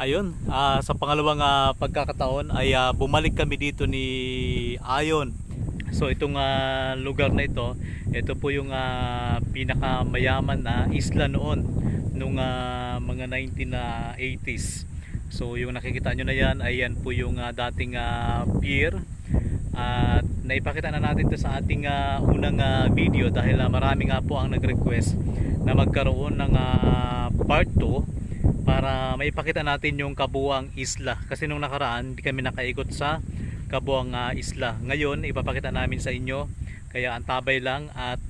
Ayun, sa pangalawang pagkakataon ay bumalik kami dito ni Ayon. So itong lugar na ito po yung pinakamayaman na isla noon nung mga 1980s. So yung nakikita nyo na yan ay yan po yung dating pier. At naipakita na natin to sa ating unang video dahil marami nga po ang nag-request na magkaroon ng part 2 para maipakita natin yung kabuuang isla, kasi nung nakaraan hindi kami nakaikot sa kabuuang isla. Ngayon ipapakita namin sa inyo, kaya antabay lang at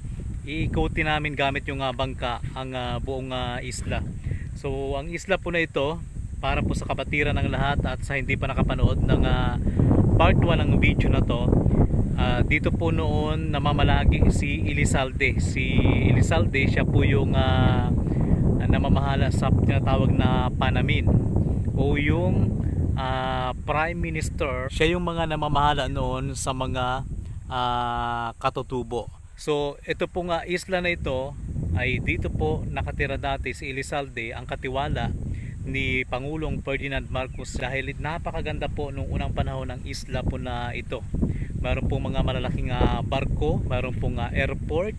iikutin namin gamit yung bangka ang buong isla. So ang isla po na ito para po sa kapatiran ng lahat at sa hindi pa nakapanood ng part 1 ng video na to, dito po noon namamalagi si Elizalde. Si Elizalde, siya po yung namamahala sa tinatawag na Panamin o yung Prime Minister. Siya yung mga namamahala noon sa mga katutubo. So ito po nga isla na ito ay dito po nakatira dati si Elizalde, ang katiwala ni Pangulong Ferdinand Marcos, dahil napakaganda po nung unang panahon ng isla po na ito. Mayroon pong mga malalaking barko, mayroon pong airport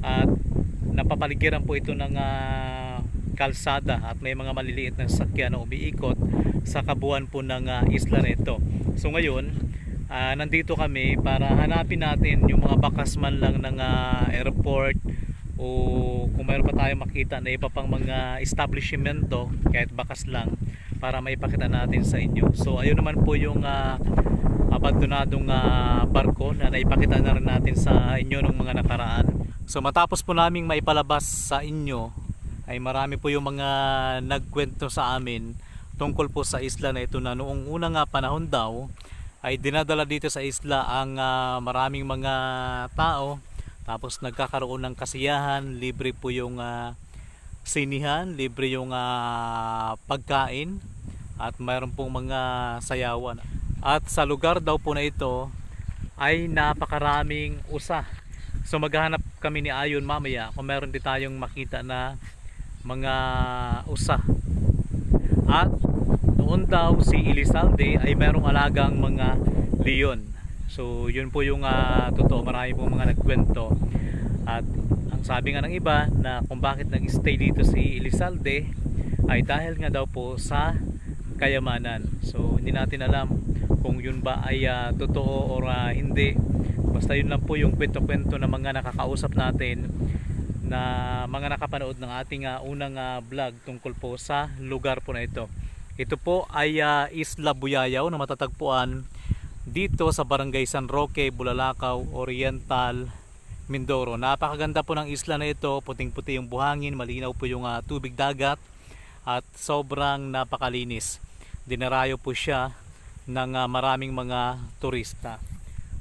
at napapaligiran po ito ng kalsada at may mga maliliit na sasakyan na umiikot sa kabuuan po ng isla na ito. So ngayon nandito kami para hanapin natin yung mga bakas man lang ng airport o kung mayroon pa tayong makita na iba pang mga establishmento kahit bakas lang, para maipakita natin sa inyo. So ayun naman po yung abandonadong barko na naipakita na rin natin sa inyo nung mga nakaraan. So matapos po naming maipalabas sa inyo ay marami po yung mga nagkwento sa amin tungkol po sa isla na ito, na noong unang panahon daw ay dinadala dito sa isla ang maraming mga tao, tapos nagkakaroon ng kasiyahan, libre po yung sinihan, libre yung pagkain at mayroon pong mga sayawan. At sa lugar daw po na ito ay napakaraming usa. So maghahanap kami ni Ayon mamaya kung meron din tayong makita na mga usa. At noon daw si Elizalde ay merong alagang mga leon. So yun po yung totoo, marami pong mga nagkwento. At ang sabi nga ng iba na kung bakit nag-stay dito si Elizalde ay dahil nga daw po sa kayamanan. So hindi natin alam kung yun ba ay totoo or hindi. Basta yun lang po yung kwento-kwento ng mga nakakausap natin, na mga nakapanood ng ating unang vlog tungkol po sa lugar po na ito. Ito po ay Isla Buyayaw na matatagpuan dito sa Barangay San Roque, Bulalakaw, Oriental, Mindoro. Napakaganda po ng isla na ito, puting-puti yung buhangin, malinaw po yung tubig dagat at sobrang napakalinis. Dinarayo po siya ng maraming mga turista.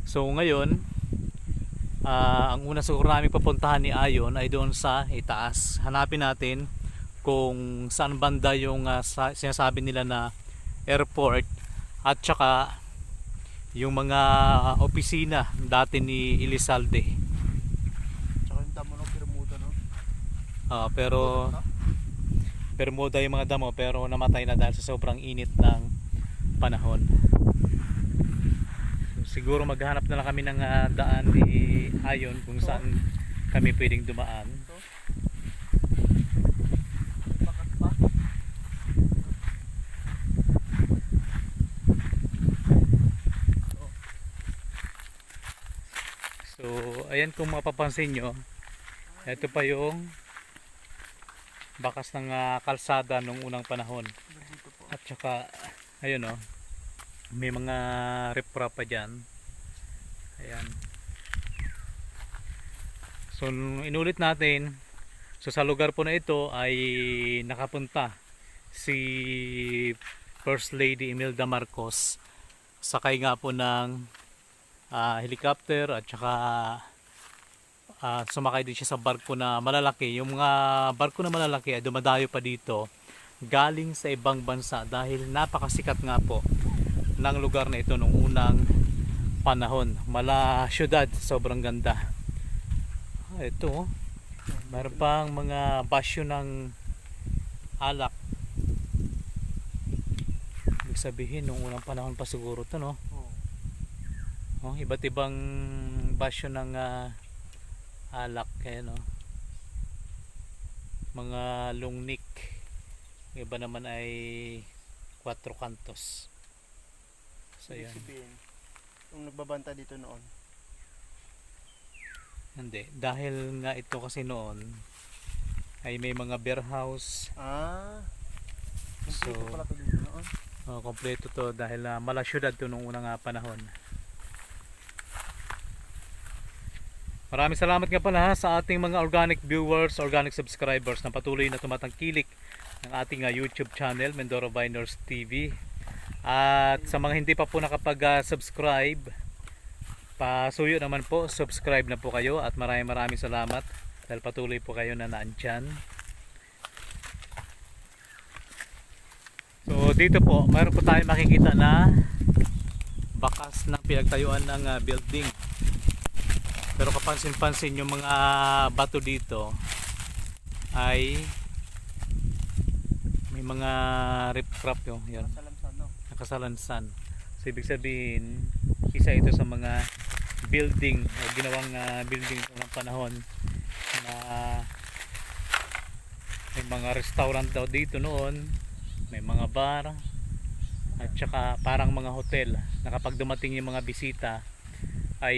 So ngayon ang una siguro namin papuntahan ni Ayon ay doon sa itaas. Hanapin natin kung saan banda yung sinasabi nila na airport at saka yung mga opisina dati ni Elizalde. Tsaka yung damo ng Bermuda, no? Pero Bermuda yung mga damo, pero namatay na dahil sa sobrang init ng panahon. Siguro maghanap na lang kami ng daan ni Ayon kung saan kami pwedeng dumaan. So ayan, kung mapapansin nyo, ito pa yung bakas ng kalsada nung unang panahon. At saka ayun may mga riprap pa dyan. Ayan. So inulit natin, so sa lugar po na ito ay nakapunta si First Lady Imelda Marcos, sakay nga po ng helicopter at saka sumakay din siya sa barko na malalaki. Yung mga barko na malalaki ay dumadayo pa dito galing sa ibang bansa dahil napakasikat nga po ng lugar na ito nung unang panahon. Mala syudad, sobrang ganda. Ito mayroon pang mga basyo ng alak. Ibig sabihin, nung unang panahon pa siguro to, no? Oo. Oh, iba't ibang basyo ng alak, kaya no? Mga lungnik. Yung iba naman ay 4 kantos. So, Ibig yan. sabihin, yung nagbabanta dito noon. Hindi. Dahil nga ito kasi noon, ay may mga beer house. Ah. So, Kompleto pala to dito noon. Kompleto to dahil mala syudad to nung unang panahon. Maraming salamat nga pala sa ating mga organic viewers, organic subscribers na patuloy na tumatangkilik ng ating YouTube channel, Mindoro Viners TV. At sa mga hindi pa po nakapag-subscribe, pasuyo naman po, subscribe na po kayo at maraming salamat dahil patuloy po kayo na naandyan. So dito po, mayroon po tayong makikita na bakas ng pinagtayuan ng building. Pero kapansin-pansin yung mga bato dito ay may mga riprap yung yan, Salamsan, no? nakasalansan. So ibig sabihin, isa ito sa mga building o ginawang building ng panahon na may mga restaurant daw dito noon, may mga bar at saka parang mga hotel na kapag dumating yung mga bisita ay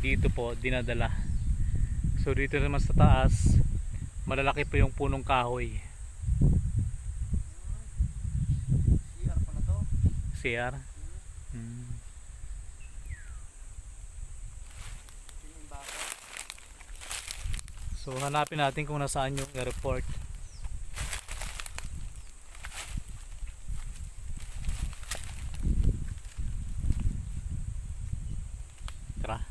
dito po dinadala. So dito naman sa taas malalaki po yung punong kahoy. CR pala to. CR. Yun yung baka. So hanapin natin kung nasaan yung airport. Tara.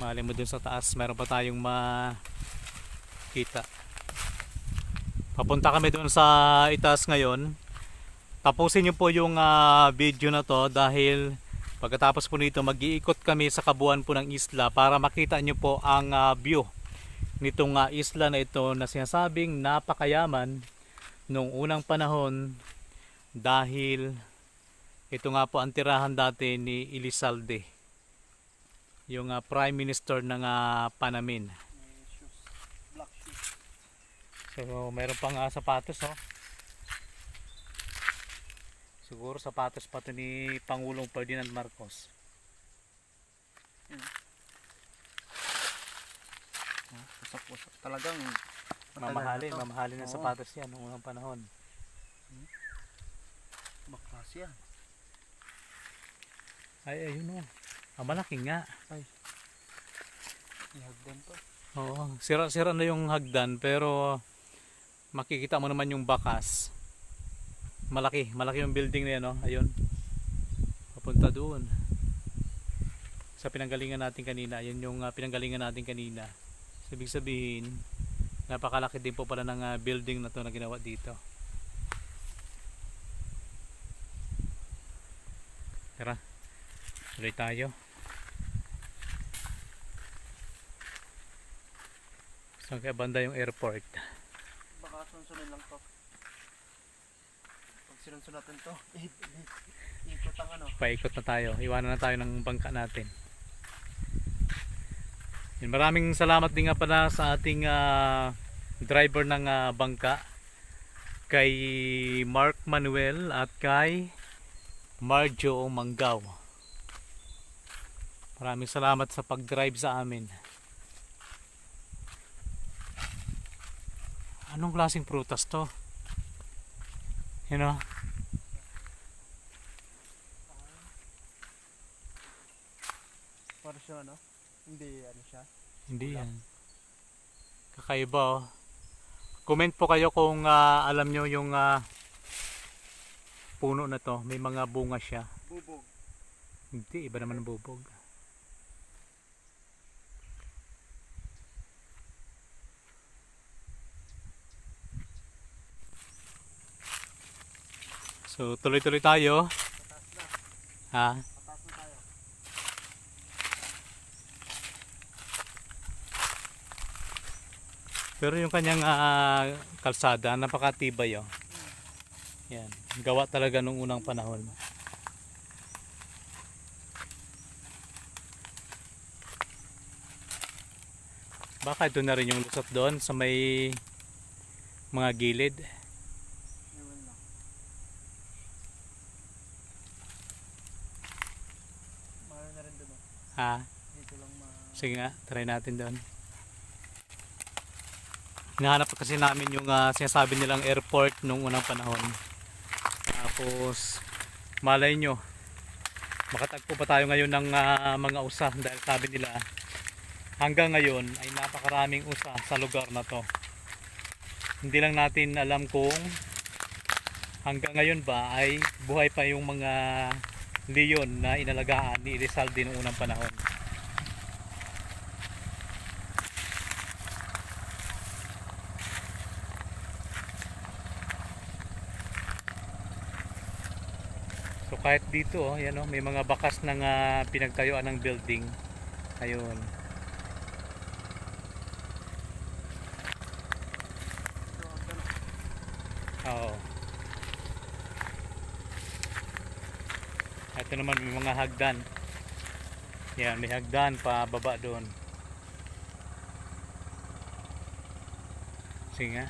Mali mo dun sa taas, meron pa tayong makita. Papunta kami dun sa itaas ngayon. Tapusin nyo po yung video na to dahil pagkatapos po nito mag-iikot kami sa kabuuan po ng isla para makita nyo po ang view nitong isla na ito na sinasabing napakayaman nung unang panahon dahil ito nga po ang tirahan dati ni Elizalde, yung prime minister ng Panamin. May shoes. Black shoes. So mayroon pang sapatos, oh. Siguro sapatos pa to ni Pangulong Ferdinand Marcos. Pusak-pusak. Talagang Mamahalin, na to. mamahalin ng Oo. sapatos yan noong unang panahon. Baklas yan. Ay, ayun, oh. Malaki nga. Ihagdan to. Oo, sira-sira na yung hagdan pero makikita mo naman yung bakas. Malaki yung building na yan, oh. Ayun. Papunta doon. Sa pinanggalingan natin kanina, yun yung pinanggalingan natin kanina. So, ibig sabihin, napakalaki din po pala ng building na to na ginawa dito. Tara, tuloy tayo. Saan kaya banda yung airport? Baka sunsunin lang to. Pag sinunsun natin to, ikot ang ano. Paikot na tayo. Iwanan na tayo ng bangka natin. Yun, maraming salamat din nga pala sa ating driver ng bangka, kay Mark Manuel at kay Marjo Mangaw. Maraming salamat sa pag-drive sa amin. Anong klaseng prutas to? You know? Para siya ano? Hindi ano siya. Hindi Ulap. yan. Kakaiba, oh. Comment po kayo kung alam nyo yung puno na to. May mga bunga siya. Bubog. Hindi, iba naman ang bubog. So tuloy-tuloy tayo. Pataas na. Ha? Pataas na tayo. Pero yung kanyang kalsada napakatibay, oh. Yan, gawa talaga nung unang panahon. Baka ito na rin yung lusot doon sa may mga gilid. Ewan lang. Mahal na rin dun oh. Ha? Dito lang Sige nga, try natin doon. Hinahanap kasi namin yung sinasabi nilang airport nung unang panahon. Tapos, malay nyo, makatagpo pa tayo ngayon ng mga usa dahil sabi nila hanggang ngayon ay napakaraming usa sa lugar na to. Hindi lang natin alam kung hanggang ngayon ba ay buhay pa yung mga leon na inalagaan ni Elizalde noong unang panahon. So kahit dito yan may mga bakas ng pinagtayuan ng building. Ayun. Oo. Ito naman may mga hagdan. Yan, may hagdan pa baba doon. Sige nga.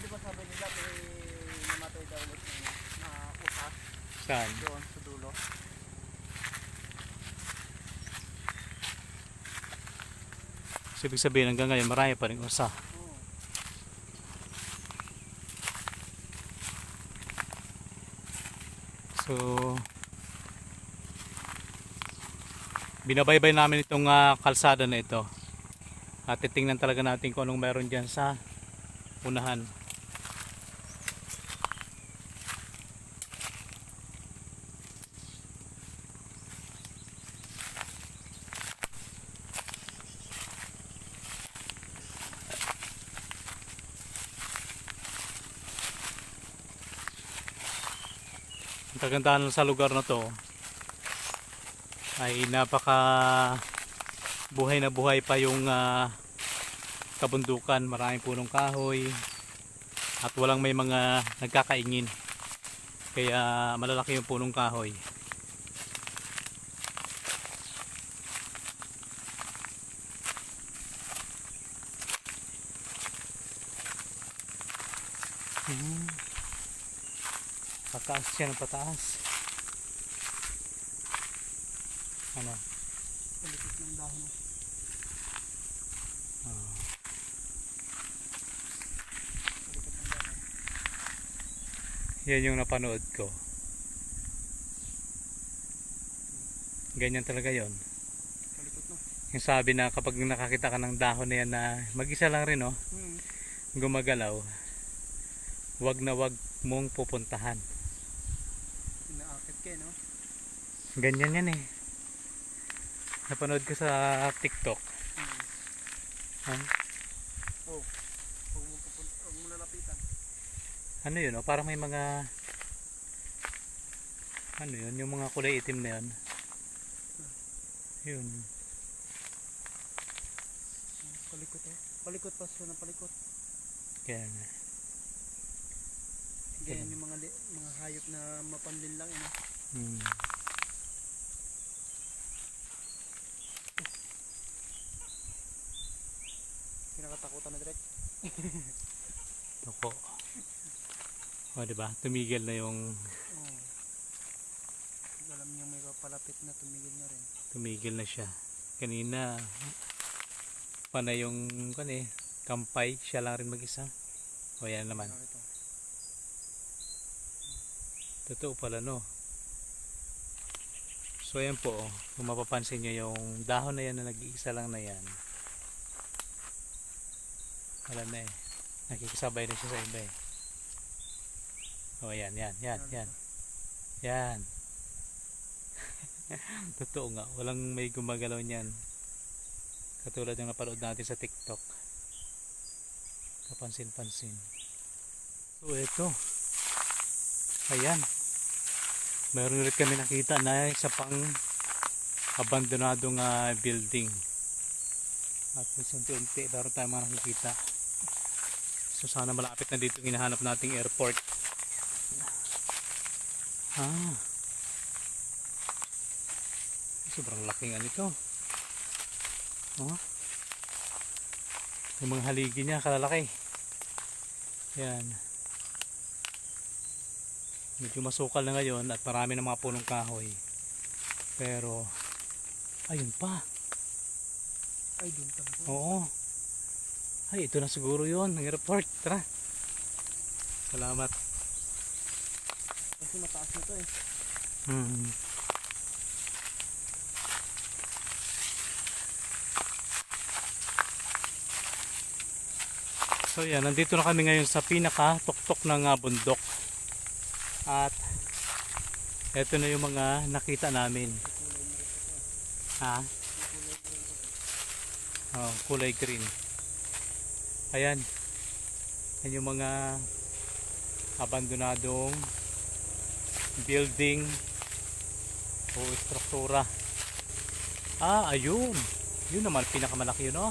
Di ba sabi nila may namatay daw ulit na usas Saan? doon sa dulo? So, ibig sabihin hanggang ngayon marami pa rin usa. Oo. So binabaybay namin itong kalsada na ito. At titingnan talaga natin kung anong meron dyan sa unahan. Ang kagandahan sa lugar na to ay napaka buhay na buhay pa yung kabundukan, maraming punong kahoy at walang may mga nagkakaingin, kaya malalaki yung punong kahoy. Pataas siya ng pataas. Ano? Palikot ng dahon. Ah. Palikot ng dahon. Yan yung napanood ko. Ganyan talaga yon. Palikot na. Yung sabi na kapag nakakita ka ng dahon na yan na mag-isa lang rin gumagalaw, wag na wag mong pupuntahan. Inaakit kayo, no? Ganyan yan eh. Napanood ko sa TikTok. Oh. Huwag mo lalapitan. Ano yun parang may mga ano yun, yung mga kulay itim na yun. Yun. Palikot oh. Palikot pa siya na palikot. Kaya nga. Ganyan yung mga hayop na mapanlin lang, eh, no? Hmm. Kinakatakutan na direct. Ako. O diba? Tumigil na yung Oh. Alam niyo may papalapit na, tumigil na rin. tumigil na siya. Kanina panay yung kampay, siya lang rin mag-isa. O yan naman. Ito. Totoo pala no. So ayan po, kung mapapansin nyo yung dahon na yan na nag-iisa lang na yan, wala na eh, nakikisabay na siya sa iba eh. O yan. Yan. Totoo nga, walang may gumagalaw niyan, katulad yung napanood natin sa TikTok. Kapansin-pansin. So ito, ayan, mayroon ulit kami nakita na isa pang abandonadong building. At unti-unti meron tayong mga nakikita. So sana malapit na dito yung hinahanap nating airport. Ah. Sobrang laki nga nito. Oh. Yung mga haligi niya kalalaki. Yan. Medyo masukal na ngayon at marami ng mga punong kahoy. Pero ayun pa. Ay, doon talaga. Oo. Ay, ito na siguro yun, ang airport. Tara. Salamat. Kasi mataas na to eh. Hmm. So yan, nandito na kami ngayon sa pinaka tuktok ng bundok. At eto na yung mga nakita namin. Ha? Oh, kulay green. Ayan. Yan yung mga abandonadong building o struktura. Ah, ayun. Yun naman pinakamalaki yun, oh.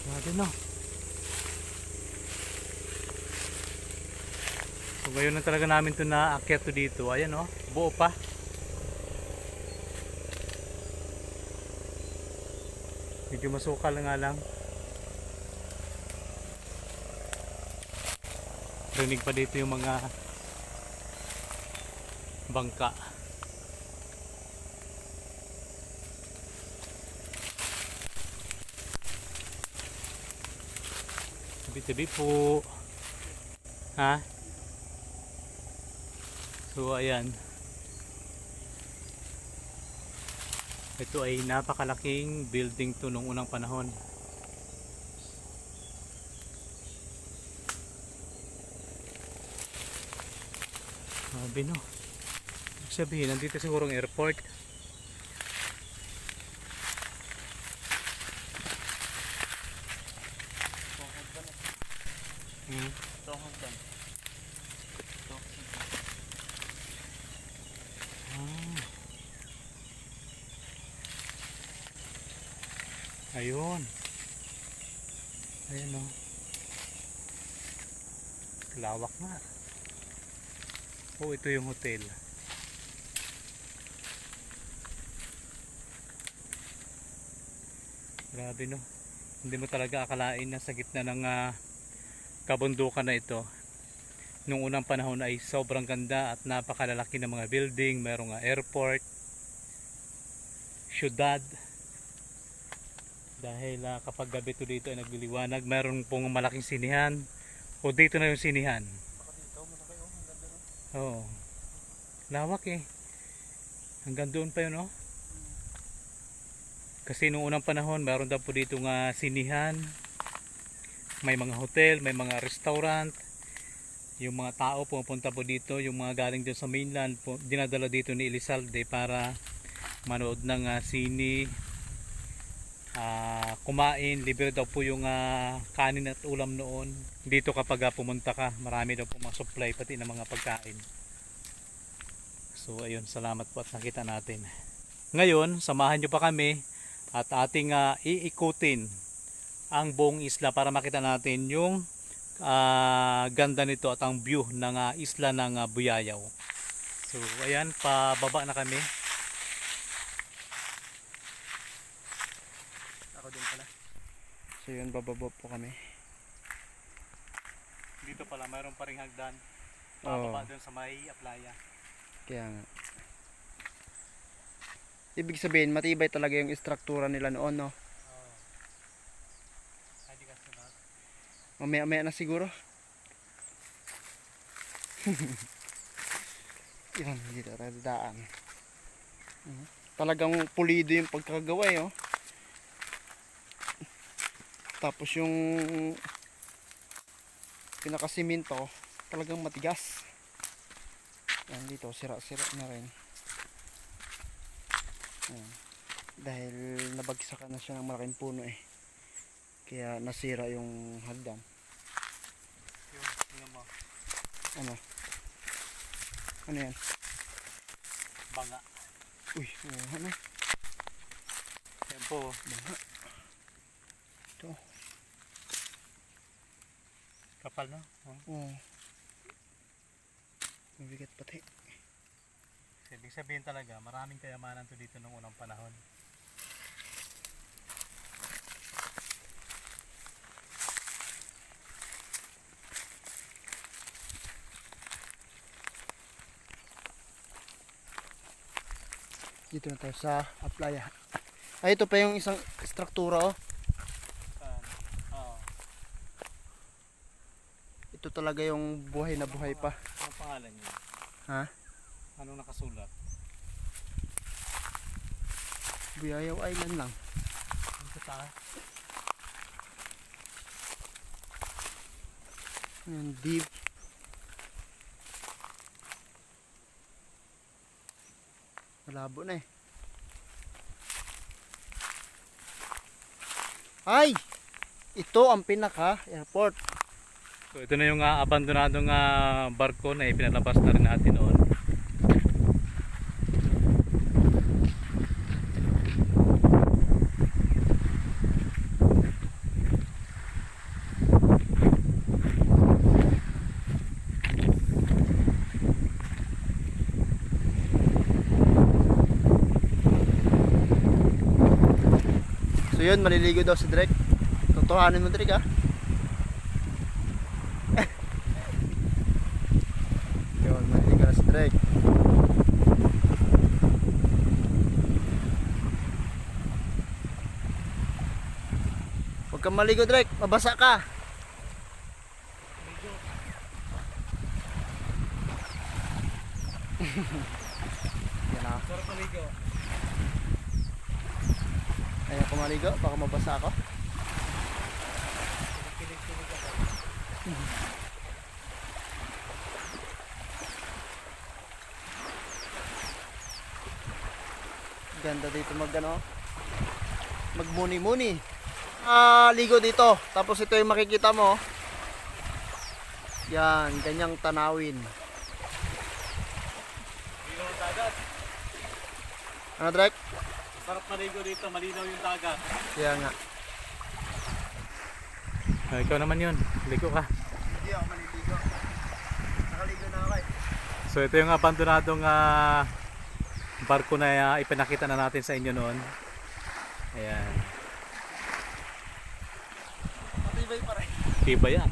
Grabe, no. So ngayon na talaga namin to naakyat to dito. Ayan, oh, buo pa. Medyo masukal nga lang. Rinig pa dito yung mga bangka. Tabi-tabi po. Ha? So ayan. Ito ay napakalaking building to nung unang panahon. Sabi, no. Ibig sabihin, nandito siguro ang airport. Hmm. Ito ang hagdan. Ito. Ah. Ayun. Ayun, no. Lawak nga. Oh, ito yung hotel. Grabe, no. Hindi mo talaga akalain na sa gitna ng kabundukan na ito. Nung unang panahon ay sobrang ganda at napakalalaki ng mga building, mayroong airport, syudad. Dahil kapag gabi to dito ay nagliliwanag, mayroon pong malaking sinihan. O dito na yung sinihan. Baka dito, malaki oh. Ang ganda no. Oo. Lawak eh. Hanggang doon pa yun, oh. Kasi nung unang panahon, mayroon daw po dito nga sinihan. May mga hotel, may mga restaurant. Yung mga tao pumunta po dito, yung mga galing dyan sa mainland, dinadala dito ni Elizalde para manood ng sine, kumain. Libre daw po yung kanin at ulam noon. Dito kapag pumunta ka, marami daw po mga supply pati ng mga pagkain. So ayun, salamat po at nakita natin. Ngayon, samahan nyo pa kami at ating iikutin ang buong isla para makita natin yung ganda nito at ang view ng isla ng Buyayaw. So ayan, pababa na kami. Ako din pala. So yun, bababa po kami. Dito pala mayroon pa ring hagdan. Oo. Pababa doon sa may playa. Kaya nga. Ibig sabihin, matibay talaga yung istruktura nila noon, no? Ay, di kasi na. Mamaya-maya na siguro. Yan, dito tayo daan. Talagang pulido yung pagkagawa, eh, oh. Tapos yung pinakasiminto, talagang matigas. Yan, dito, sira-sira na rin. Yan. Dahil nabagsakan na siya ng malaking puno, eh. Kaya nasira yung hagdan. Yun, tingnan mo. Ano? Ano yan? Banga. Uy, ano? Yan po. Baha. Ito. Kapal na. Oo. Mabigat pati. Ibig sabihin talaga, maraming kayamanan to dito nung unang panahon. Dito na tayo sa Aplaya. Ay, ito pa yung isang struktura, oh. Oo. Ito talaga yung buhay na buhay pa. Anong pangalan niya? Ha? Anong nakasulat? Buyayaw Island lang. Ano sa taas? Ayan, deep. Malabo na eh. Ay! Ito ang pinaka airport. So ito na yung abandonadong barko na ipinalabas na rin natin noon. So yun, maliligo daw si Drake. Tutuhanin mo Drake, ha? Yun, maliligo na si Drake. Huwag kang maligo Drake, mabasa ka. Yan na. Sarap maligo. Ayaw ko maligo, baka mabasa ako. Kilig-kilig ako. Ganda dito magmuni-muni. Ligo dito. Tapos ito yung makikita mo. Yan, ganyang tanawin. Malinaw yung dagat. Ano Drake? Sarap maligo dito, malinaw yung dagat. Kaya nga. Ikaw naman yun, ligo ka. Hindi ako maliligo. Nakaligo na ako eh. So ito yung abandonadong barko na ipinakita na natin sa inyo noon. Ayan. Matibay pa rin. Iba yan.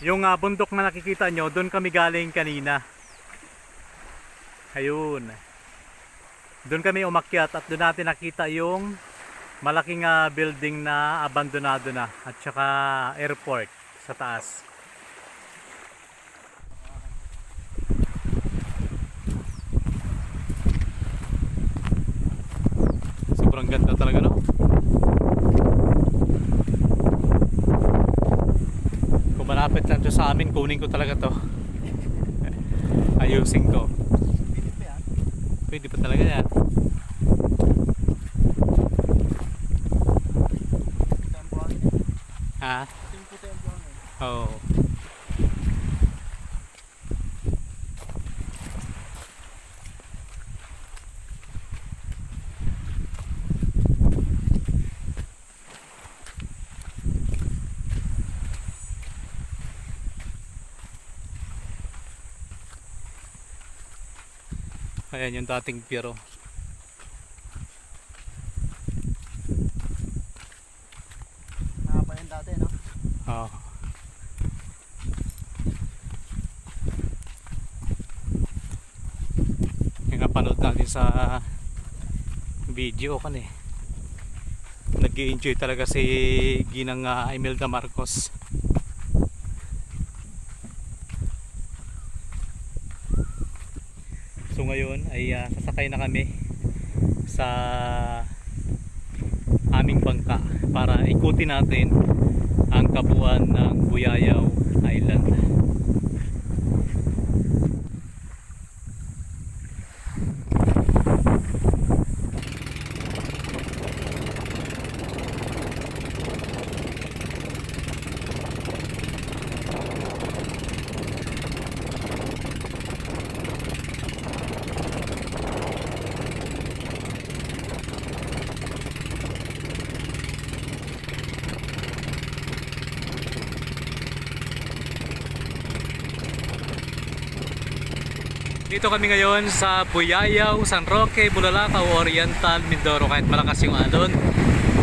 Yung bundok na nakikita nyo, doon kami galing kanina. Ayun. Doon kami umakyat at doon natin nakita yung malaking building na abandonado na at saka airport sa taas. Sobrang ganda talaga, no? Kung malapit lang to sa amin, kunin ko talaga to. Ayusin ko. Pilit pa yan. Pwede pa talaga yan. Puti ang buhangin. Ha? Puti ang buhangin. Oo. Ayan yung dating piero. Nakapa yan dati, no? Oo. Yung napanood natin sa video kan eh. Nag-i-enjoy talaga si Ginang Imelda Marcos. So ngayon ay sasakay na kami sa aming bangka para ikutin natin ang kabuuan ng Buyayaw Island. Dito kami ngayon sa Buyayaw, San Roque, Bulalakaw, Oriental, Mindoro. Kahit malakas yung alon,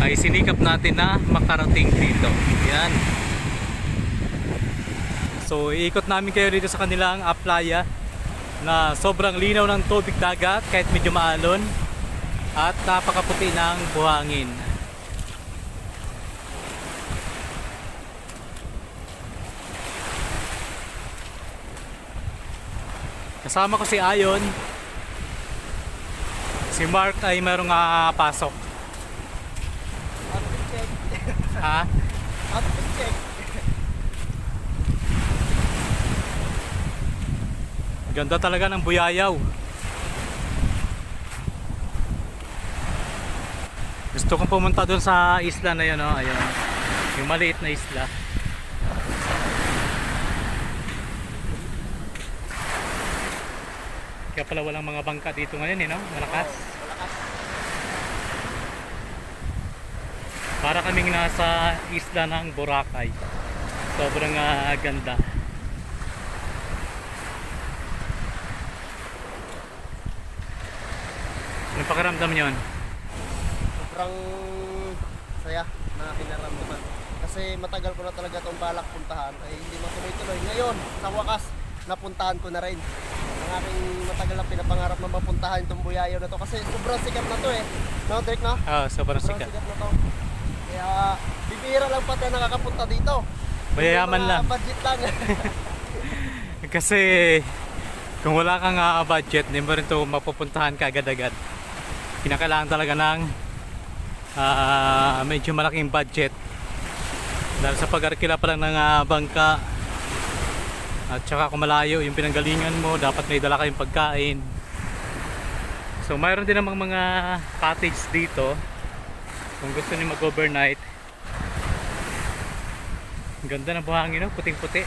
ay sinikap natin na makarating dito. Yan. So iikot namin kayo dito sa kanilang playa na sobrang linaw ng tubig dagat kahit medyo maalon at napakaputi ng buhangin. Kasama ko si Ayon. Si Mark ay merong pasok. Ha? Ganda talaga ng Buyayaw. Gusto kong pumunta doon sa isla na yun, oh. Ayun. Yung maliit na isla. Kaya pala walang mga bangka dito ngayon, no? Malakas. Malakas. Para kaming nasa isla ng Boracay. Sobrang ganda. Anong pakiramdam yun? Sobrang saya na kinaramdaman. Kasi matagal ko na talaga itong balak puntahan ay hindi matuloy-tuloy. Ngayon, sa wakas, napuntahan ko na rin. Ang aking matagal na pinapangarap na mapuntahan itong Buyayaw na to. Kasi sobrang sikat na to eh. No, Drake, no? Sobrang sikat. Sikat na to. Kaya, bibira lang pati ang nakakapunta dito. Mayayaman lang. Budget lang. Kasi kung wala kang budget, hindi mo rin ito mapupuntahan kaagad-agad. Kinakailangan talaga ng medyo malaking budget. Dahil sa pag-arkila pa lang ng bangka at saka kung malayo yung pinanggalingan mo, dapat may dala kayong pagkain. So mayroon din namang mga cottage dito kung gusto niyo mag-overnight. Ang ganda ng buhangin, no? Puting-puti.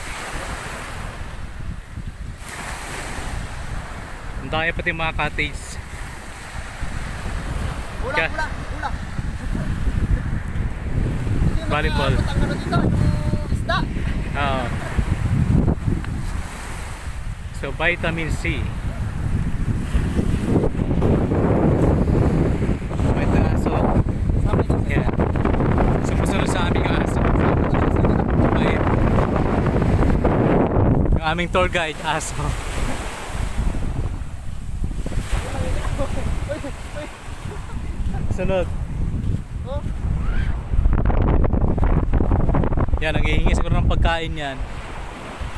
Ang dami pati mga cottage. Ula. Volleyball. Ang ano dito, yung isda. Oo. So vitamin C. Vitamin aso. Yeah. Sumusunod sa aming aso. Ayun. Yung aming tour guide aso. Sunod. Oh, Yan, nanghihingi siguro ng pagkain yan.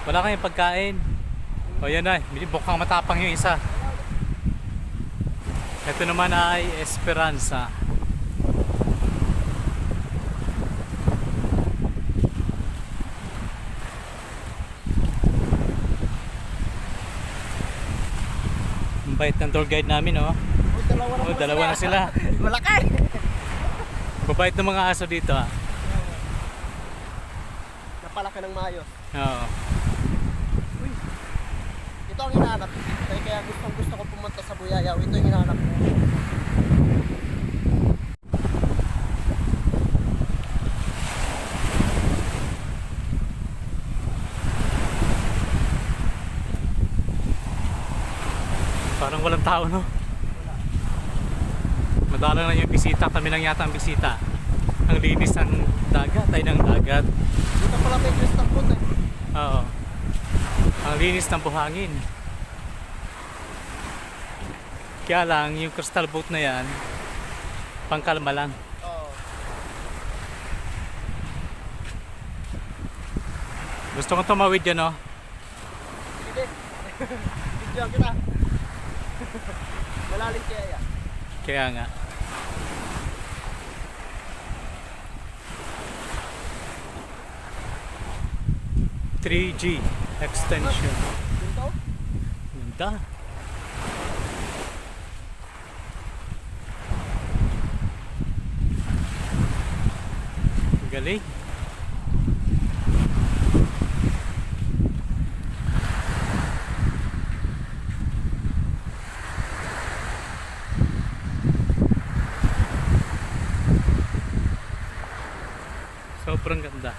Wala kayong pagkain. O yan na, mukhang matapang yung isa. Ito naman ay Esperanza. Ang bait ng tour guide namin, oh. Dalawa na sila. Malaki. Babait ng mga aso dito, ah. Napalaki ng maayos. Oo. Ito ang hinahanap. Kaya gusto ko pumunta sa Buyayaw. Ito yung hinahanap ko. Parang walang tao, no? Madalang lang yung bisita. Kami lang yata ang bisita. Ang linis ng dagat. Ay ng dagat. Dito pala may crystal food eh. Oo. Ang linis ng buhangin. Kaya lang, yung crystal boat na yan, pangkalma lang. Oo. Gusto ko tumawid yan, no? Sige. Video kita. Malalim kaya yan. Kaya nga. "3G extension." Dito? Ganda. Galing. Sobrang ganda.